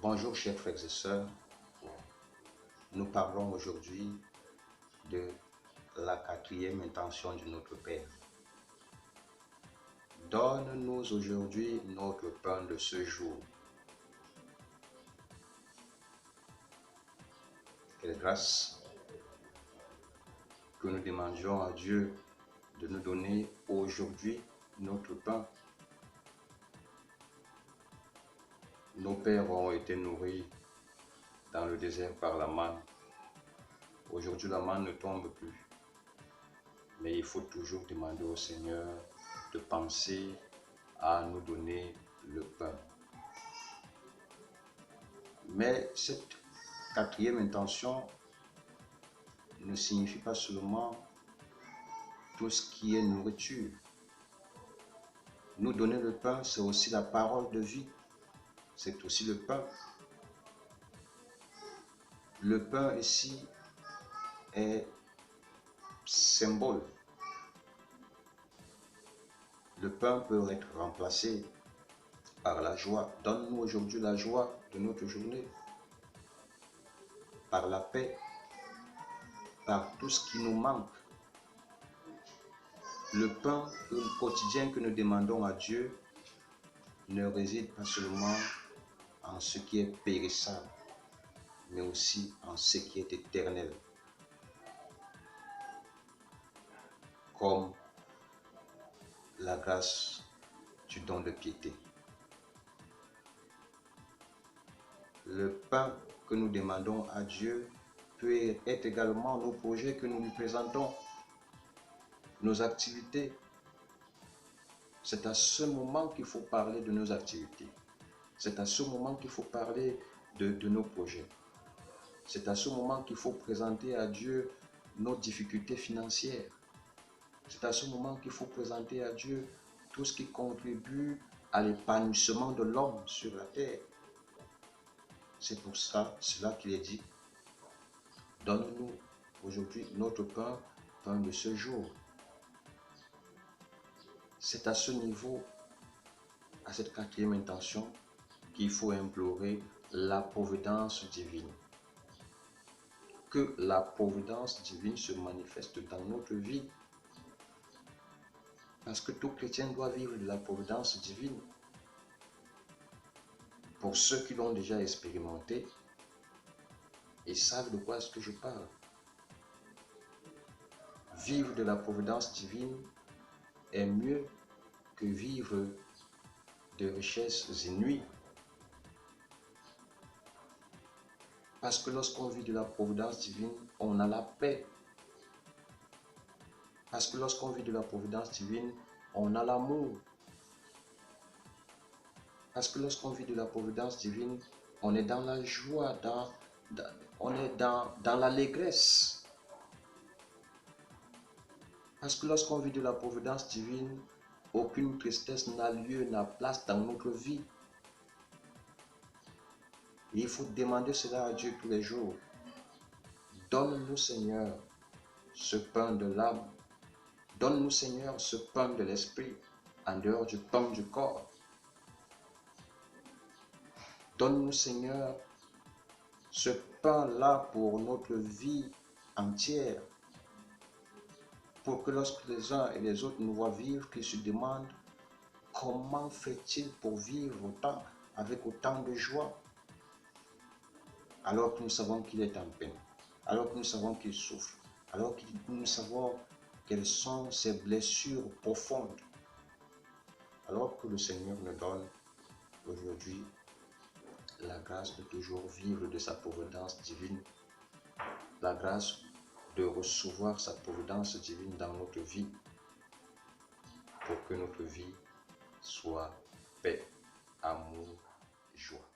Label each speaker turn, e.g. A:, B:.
A: Bonjour chers frères et sœurs, nous parlons aujourd'hui de la quatrième intention de notre Père. Donne-nous aujourd'hui notre pain de ce jour. Quelle grâce que nous demandions à Dieu de nous donner aujourd'hui notre pain. Nos pères ont été nourris dans le désert par la manne. Aujourd'hui, la manne ne tombe plus. Mais il faut toujours demander au Seigneur de penser à nous donner le pain. Mais cette quatrième intention ne signifie pas seulement tout ce qui est nourriture. Nous donner le pain, c'est aussi la parole de vie. C'est aussi le pain. Le pain ici est symbole. Le pain peut être remplacé par la joie. Donne-nous aujourd'hui la joie de notre journée. Par la paix. Par tout ce qui nous manque. Le pain quotidien que nous demandons à Dieu ne réside pas seulement en ce qui est périssable, mais aussi en ce qui est éternel, comme la grâce du don de piété. Le pain que nous demandons à Dieu peut être également nos projets que nous lui présentons, nos activités. C'est à ce moment qu'il faut parler de nos activités. C'est à ce moment qu'il faut parler de nos projets. C'est à ce moment qu'il faut présenter à Dieu nos difficultés financières. C'est à ce moment qu'il faut présenter à Dieu tout ce qui contribue à l'épanouissement de l'homme sur la terre. C'est pour cela qu'il est dit, donne-nous aujourd'hui notre pain de ce jour. C'est à ce niveau, à cette quatrième intention, qu'il faut implorer la providence divine. Que la providence divine se manifeste dans notre vie. Parce que tout chrétien doit vivre de la providence divine. Pour ceux qui l'ont déjà expérimenté, ils savent de quoi est-ce que je parle. Vivre de la providence divine est mieux que vivre de richesses inouïes. Parce que lorsqu'on vit de la providence divine, on a la paix. Parce que lorsqu'on vit de la providence divine, on a l'amour. Parce que lorsqu'on vit de la providence divine, on est dans la joie, on est dans l'allégresse. Parce que lorsqu'on vit de la providence divine, aucune tristesse n'a lieu, n'a place dans notre vie. Et il faut demander cela à Dieu tous les jours. Donne-nous, Seigneur, ce pain de l'âme. Donne-nous, Seigneur, ce pain de l'esprit, en dehors du pain du corps. Donne-nous, Seigneur, ce pain-là pour notre vie entière. Pour que lorsque les uns et les autres nous voient vivre, qu'ils se demandent comment fait-il pour vivre avec autant de joie, alors que nous savons qu'il est en peine, alors que nous savons qu'il souffre, alors que nous savons quelles sont ses blessures profondes, alors que le Seigneur nous donne aujourd'hui la grâce de toujours vivre de sa providence divine, la grâce de recevoir sa providence divine dans notre vie, pour que notre vie soit paix, amour, joie.